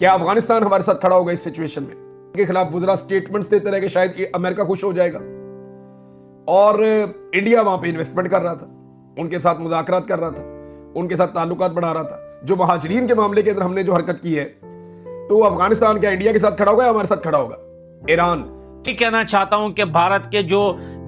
क्या अफगानिस्तान हमारे साथ खड़ा होगा इस सिचुएशन में? के खिलाफ वुज़रा स्टेटमेंट्स देते रहे कि शायद अमेरिका खुश हो जाएगा, और इंडिया वहां पे इन्वेस्टमेंट कर रहा था, उनके साथ मुज़ाकरात कर रहा था, उनके साथ ताल्लुकात बढ़ा रहा था। जो महाजरीन के मामले के अंदर हमने जो हरकत की है, तो अफगानिस्तान क्या इंडिया के साथ खड़ा होगा या हमारे साथ खड़ा होगा? ईरान कहना चाहता हूं कि भारत के जो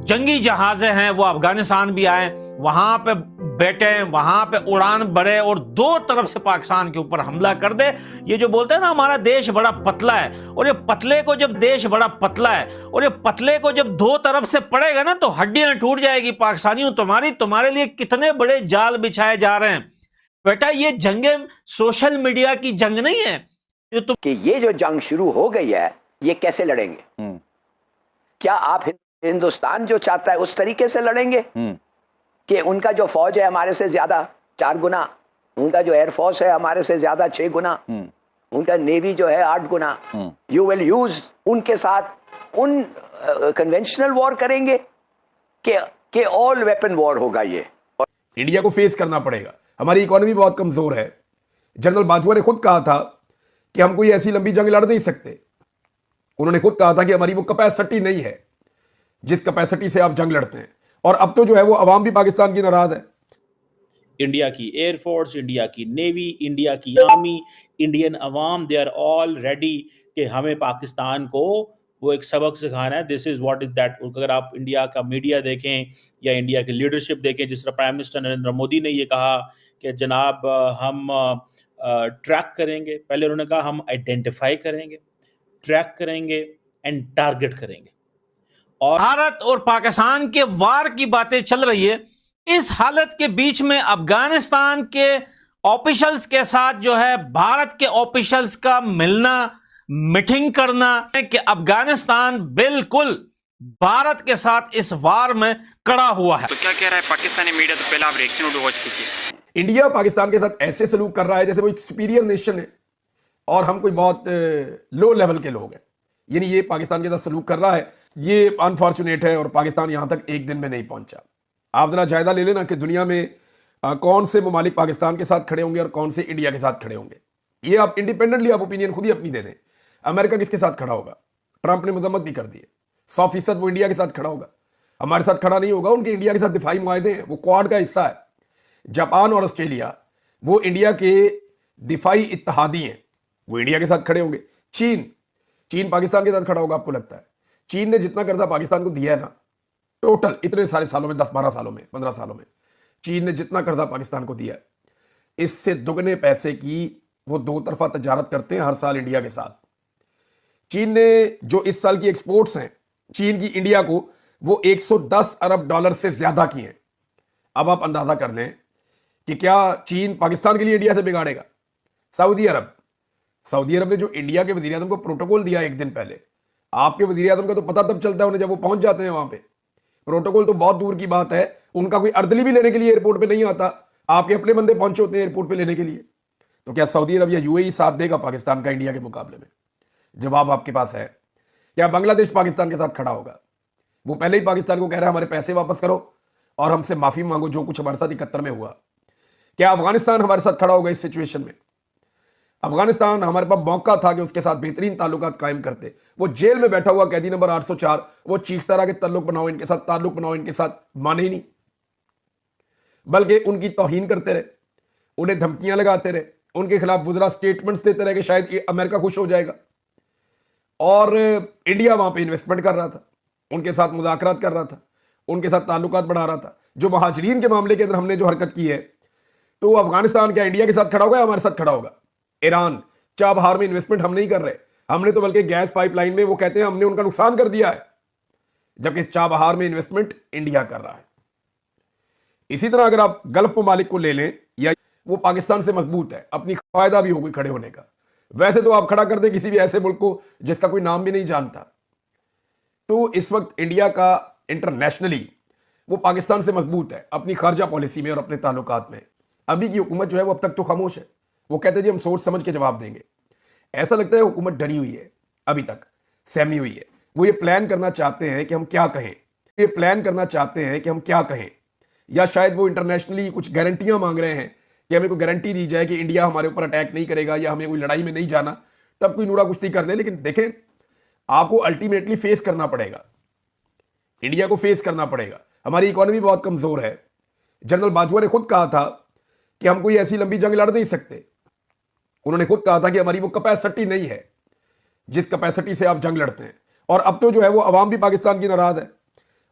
जंगी जहाजे हैं वो अफगानिस्तान भी आए, वहां पे बैठे, वहां पे उड़ान बढ़े और दो तरफ से पाकिस्तान के ऊपर हमला कर दे। ये जो बोलते हैं ना हमारा देश बड़ा पतला है, और ये पतले को जब देश बड़ा पतला है और ये पतले को जब दो तरफ से पड़ेगा ना तो हड्डियां टूट जाएगी। पाकिस्तानियों तुम्हारे लिए कितने बड़े जाल बिछाए जा रहे हैं बेटा। ये जंगे सोशल मीडिया की जंग नहीं है कि ये जो जंग शुरू हो गई है ये कैसे लड़ेंगे? क्या आप हिंदुस्तान जो चाहता है उस तरीके से लड़ेंगे कि उनका जो फौज है हमारे से ज्यादा 4 गुना, उनका जो एयरफोर्स है हमारे से ज्यादा 6 गुना, उनका नेवी जो है 8 गुना, यू विल यूज उनके साथ उन कन्वेंशनल वॉर करेंगे कि ऑल वेपन वॉर होगा? ये इंडिया को फेस करना पड़ेगा। हमारी इकोनॉमी बहुत कमजोर है। जनरल बाजवा ने खुद कहा था कि हम कोई ऐसी लंबी जंग लड़ नहीं सकते। उन्होंने खुद कहा था कि हमारी वो कैपेसिटी नहीं है जिस कैपेसिटी से आप जंग लड़ते हैं। और अब तो जो है वो अवाम भी पाकिस्तान की नाराज है। इंडिया की एयरफोर्स, इंडिया की नेवी, इंडिया की army, Indian Awam, they are all ready कि हमें पाकिस्तान को वो एक सबक सिखाना है। This is what is that. अगर आप इंडिया का मीडिया देखें या इंडिया की लीडरशिप देखें, जिस तरह प्राइम मिनिस्टर नरेंद्र मोदी ने ये कहा कि जनाब हम ट्रैक करेंगे, पहले उन्होंने कहा हम आइडेंटिफाई करेंगे, ट्रैक करेंगे एंड टारगेट करेंगे। और भारत और पाकिस्तान के वार की बातें चल रही है। इस हालत के बीच में अफगानिस्तान के ऑफिशियल्स के साथ जो है भारत के ऑफिशियल्स का मिलना, मीटिंग करना है कि अफगानिस्तान बिल्कुल भारत के साथ इस वार में खड़ा हुआ है। तो क्या कह रहा है पाकिस्तानी मीडिया? तो पहले आप रिएक्शन वॉच कीजिए। इंडिया पाकिस्तान के साथ ऐसे सलूक कर रहा है जैसे वो एक सुपीरियर नेशन है और हम कोई बहुत लो लेवल के लोग हैं। यानी ये पाकिस्तान के साथ सलूक कर रहा है, ये अनफॉर्चुनेट है। और पाकिस्तान यहां तक एक दिन में नहीं पहुंचा। आप जरा जायजा ले लेना कि दुनिया में कौन से ममालिक पाकिस्तान के साथ खड़े होंगे और कौन से इंडिया के साथ खड़े होंगे। ये आप इंडिपेंडेंटली आप ओपिनियन खुद ही अपनी दे दें। अमेरिका किसके साथ खड़ा होगा? ट्रंप ने मजम्मत भी कर दी है। 100% वो इंडिया के साथ खड़ा होगा, हमारे साथ खड़ा नहीं होगा। उनके इंडिया के साथ दिफाई मुआहदे हैं, वो क्वाड का हिस्सा है। जापान और ऑस्ट्रेलिया वो इंडिया के दिफाई इत्तेहादी हैं, वो इंडिया के साथ खड़े होंगे। चीन पाकिस्तान के साथ खड़ा होगा? आपको लगता है चीन ने जितना कर्जा पाकिस्तान को दिया है ना, टोटल इतने सारे सालों में, 10-12 सालों में, 15 सालों में चीन ने जितना कर्जा पाकिस्तान को दिया है, इससे दुगने पैसे की वो दो तरफा तजारत करते हैं हर साल इंडिया के साथ। चीन ने जो इस साल की एक्सपोर्ट्स हैं चीन की इंडिया को, वो 110 अरब डॉलर से ज्यादा की हैं। अब आप अंदाजा कर लें कि क्या चीन पाकिस्तान के लिए इंडिया से बिगाड़ेगा? सऊदी अरब ने जो इंडिया के वजीर आजम को प्रोटोकॉल दिया एक दिन पहले, आपके वजीर आजम का तो पता तब चलता है उन्हें जब वो पहुंच जाते हैं वहां पे। प्रोटोकॉल तो बहुत दूर की बात है, उनका कोई अर्दली भी लेने के लिए एयरपोर्ट पे नहीं आता, आपके अपने बंदे पहुंचे होते हैं एयरपोर्ट पे लेने के लिए। तो क्या सऊदी अरब या यूएई साथ देगा पाकिस्तान का इंडिया के मुकाबले में? जवाब आपके पास है। क्या बांग्लादेश पाकिस्तान के साथ खड़ा होगा? वो पहले ही पाकिस्तान को कह रहा है हमारे पैसे वापस करो और हमसे माफी मांगो जो कुछ हमारे साथ 71 में हुआ। क्या अफगानिस्तान हमारे साथ खड़ा होगा इस सिचुएशन में? अफगानिस्तान हमारे पास मौका था कि उसके साथ बेहतरीन ताल्लुकात कायम करते। वो जेल में बैठा हुआ कैदी नंबर 804, वो चीखता रहा कि ताल्लुक बनाओ इनके साथ, ताल्लुक बनाओ इनके साथ, माने ही नहीं, बल्कि उनकी तौहीन करते रहे, उन्हें धमकियां लगाते रहे, उनके खिलाफ वुज़रा स्टेटमेंट्स देते रहे कि शायद अमेरिका खुश हो जाएगा। और इंडिया वहां पे इन्वेस्टमेंट कर रहा था, उनके साथ मुज़ाकरात कर रहा था, उनके साथ ताल्लुकात बढ़ा रहा था। जो महाजरीन के मामले के अंदर हमने जो हरकत की है, तो अफगानिस्तान क्या इंडिया के साथ खड़ा होगा या हमारे साथ खड़ा होगा? ईरान, चाबहार में इन्वेस्टमेंट हम नहीं कर रहे, हमने तो बल्कि गैस पाइपलाइन में वो कहते हैं हमने उनका नुकसान कर दिया है, जबकि चाबहार में इन्वेस्टमेंट इंडिया कर रहा है। इसी तरह अगर आप गल्फ ममालिक को ले लें, या वो पाकिस्तान से मजबूत है, अपनी फायदा भी होगी खड़े होने का। वैसे तो आप खड़ा कर दें किसी भी ऐसे मुल्क को जिसका कोई नाम भी नहीं जानता। तो इस वक्त इंडिया का इंटरनेशनली वो पाकिस्तान से मजबूत है अपनी खारजा पॉलिसी में और अपने ताल्लुकात में। अभी की हुकूमत जो है वो अब तक तो खामोश है। वो कहते हैं जी हम सोच समझ के जवाब देंगे। ऐसा लगता है हुकूमत डरी हुई है, अभी तक सहमी हुई है। वो ये प्लान करना चाहते हैं कि हम क्या कहें, या शायद वो इंटरनेशनली कुछ गारंटियां मांग रहे हैं कि हमें कोई गारंटी दी जाए कि इंडिया हमारे ऊपर अटैक नहीं करेगा या हमें कोई लड़ाई में नहीं जाना, तब कोई नूरा कुश्ती कर ले, लेकिन देखें आपको अल्टीमेटली फेस करना पड़ेगा, इंडिया को फेस करना पड़ेगा। हमारी इकोनॉमी बहुत कमजोर है। जनरल बाजवा ने खुद कहा था कि हम कोई ऐसी लंबी जंग लड़ नहीं सकते। उन्होंने खुद कहा था कि हमारी वो कैपेसिटी नहीं है जिस कैपेसिटी से आप जंग लड़ते हैं। और अब तो जो है वो अवाम भी पाकिस्तान की नाराज है,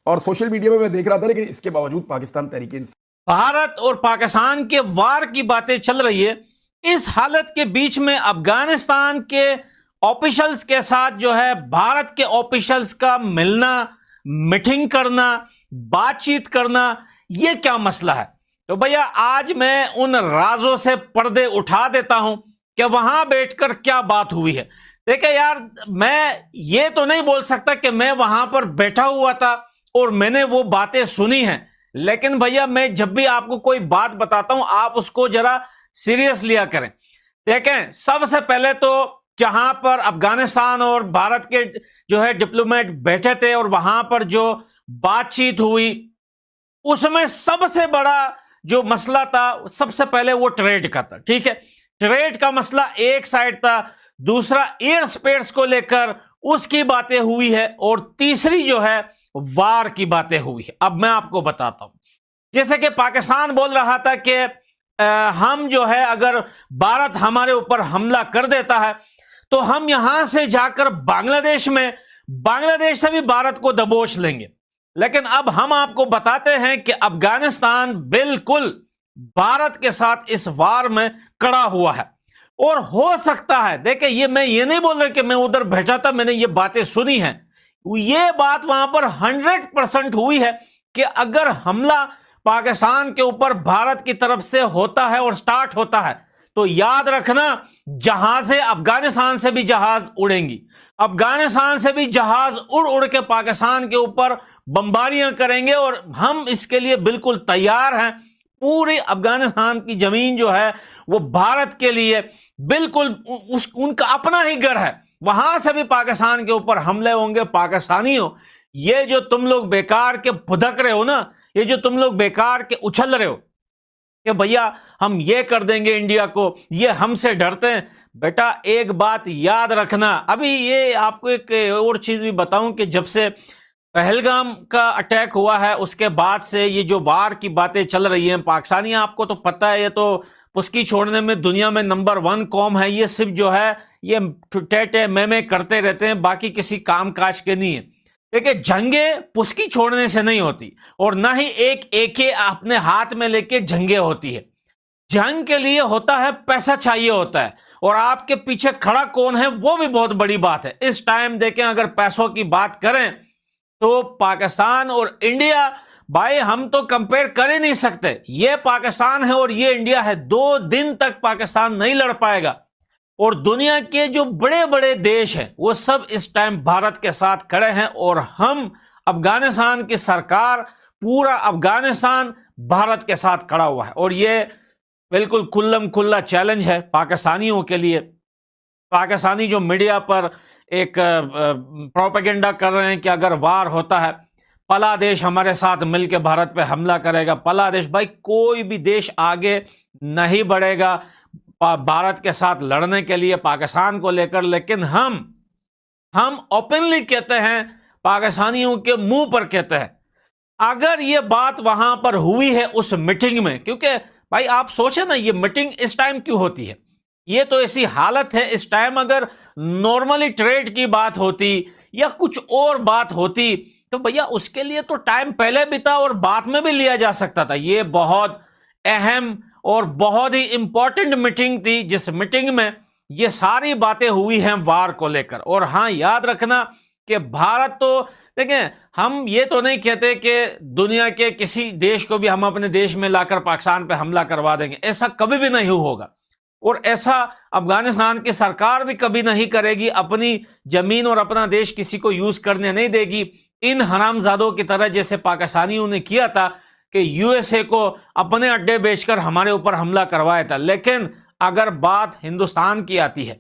और सोशल मीडिया में मैं देख रहा था, लेकिन इसके बावजूद पाकिस्तान तहरीक इंसाफ, भारत और पाकिस्तान के वार की बातें चल रही है। इस हालत के बीच में अफगानिस्तान के ऑफिशियल्स के साथ जो है भारत के ऑफिशियल्स का मिलना, मीटिंग करना, बातचीत करना, यह क्या मसला है? तो भैया आज मैं उन राजों से पर्दे उठा देता हूं कि वहां बैठकर क्या बात हुई है। देखिए यार, मैं ये तो नहीं बोल सकता कि मैं वहां पर बैठा हुआ था और मैंने वो बातें सुनी हैं, लेकिन भैया मैं जब भी आपको कोई बात बताता हूं आप उसको जरा सीरियस लिया करें। देखें, सबसे पहले तो जहां पर अफगानिस्तान और भारत के जो है डिप्लोमेट बैठे थे और वहां पर जो बातचीत हुई, उसमें सबसे बड़ा जो मसला था, सबसे पहले वो ट्रेड का था। ठीक है, ट्रेड का मसला एक साइड था, दूसरा एयर स्पेस को लेकर उसकी बातें हुई है, और तीसरी जो है वार की बातें हुई है। अब मैं आपको बताता हूं, जैसे कि पाकिस्तान बोल रहा था कि हम जो है अगर भारत हमारे ऊपर हमला कर देता है तो हम यहां से जाकर बांग्लादेश से भी भारत को दबोच लेंगे। लेकिन अब हम आपको बताते हैं कि अफगानिस्तान बिल्कुल भारत के साथ इस वार में खड़ा हुआ है, और हो सकता है, देखिए मैं ये नहीं बोल रहा कि मैं उधर बैठा था, मैंने ये बातें सुनी हैं, ये बात वहां पर 100% हुई है कि अगर हमला पाकिस्तान के ऊपर भारत की तरफ से होता है और स्टार्ट होता है तो याद रखना जहाजें अफगानिस्तान से भी जहाज उड़ेंगी, अफगानिस्तान से भी जहाज उड़ उड़ के पाकिस्तान के ऊपर बमबारियां करेंगे, और हम इसके लिए बिल्कुल तैयार हैं। पूरी अफगानिस्तान की जमीन जो है वो भारत के लिए बिल्कुल उनका अपना ही घर है, वहां से भी पाकिस्तान के ऊपर हमले होंगे। पाकिस्तानियों, ये जो तुम लोग बेकार के भुदक रहे हो ना, ये जो तुम लोग बेकार के उछल रहे हो कि भैया हम ये कर देंगे इंडिया को, ये हमसे डरते हैं, बेटा एक बात याद रखना। अभी ये आपको एक और चीज भी बताऊं कि जब से पहलगाम का अटैक हुआ है उसके बाद से ये जो वार की बातें चल रही हैं, पाकिस्तानी, आपको तो पता है ये तो पुस्की छोड़ने में दुनिया में नंबर 1 कौम है। ये सिर्फ जो है ये टेटे मेमे करते रहते हैं, बाकी किसी काम काज के नहीं है। देखिए, जंगे पुस्की छोड़ने से नहीं होती, और ना ही एक एके अपने हाथ में लेके जंगे होती है। जंग के लिए होता है पैसा चाहिए होता है, और आपके पीछे खड़ा कौन है वो भी बहुत बड़ी बात है। इस टाइम देखें, अगर पैसों की बात करें तो पाकिस्तान और इंडिया, भाई हम तो कंपेयर कर ही नहीं सकते। ये पाकिस्तान है और ये इंडिया है, 2 दिन तक पाकिस्तान नहीं लड़ पाएगा। और दुनिया के जो बड़े बड़े देश हैं वो सब इस टाइम भारत के साथ खड़े हैं, और हम अफगानिस्तान की सरकार, पूरा अफगानिस्तान भारत के साथ खड़ा हुआ है। और ये बिल्कुल खुल्लम खुल्ला चैलेंज है पाकिस्तानियों के लिए। पाकिस्तानी जो मीडिया पर एक प्रोपेगेंडा कर रहे हैं कि अगर वार होता है पला देश हमारे साथ मिलकर भारत पे हमला करेगा, पला देश, भाई कोई भी देश आगे नहीं बढ़ेगा भारत के साथ लड़ने के लिए पाकिस्तान को लेकर। लेकिन हम ओपनली कहते हैं, पाकिस्तानियों के मुंह पर कहते हैं, अगर ये बात वहां पर हुई है उस मीटिंग में, क्योंकि भाई आप सोचे ना ये मीटिंग इस टाइम क्यों होती है, ये तो ऐसी हालत है। इस टाइम अगर नॉर्मली ट्रेड की बात होती या कुछ और बात होती तो भैया उसके लिए तो टाइम पहले भी था और बाद में भी लिया जा सकता था। ये बहुत अहम और बहुत ही इंपॉर्टेंट मीटिंग थी, जिस मीटिंग में ये सारी बातें हुई हैं वार को लेकर। और हाँ, याद रखना कि भारत तो, देखें, हम ये तो नहीं कहते कि दुनिया के किसी देश को भी हम अपने देश में लाकर पाकिस्तान पे हमला करवा देंगे, ऐसा कभी भी नहीं होगा। और ऐसा अफगानिस्तान की सरकार भी कभी नहीं करेगी, अपनी जमीन और अपना देश किसी को यूज करने नहीं देगी इन हरामजादों की तरह, जैसे पाकिस्तानियों ने किया था कि यूएसए को अपने अड्डे बेचकर हमारे ऊपर हमला करवाया था। लेकिन अगर बात हिंदुस्तान की आती है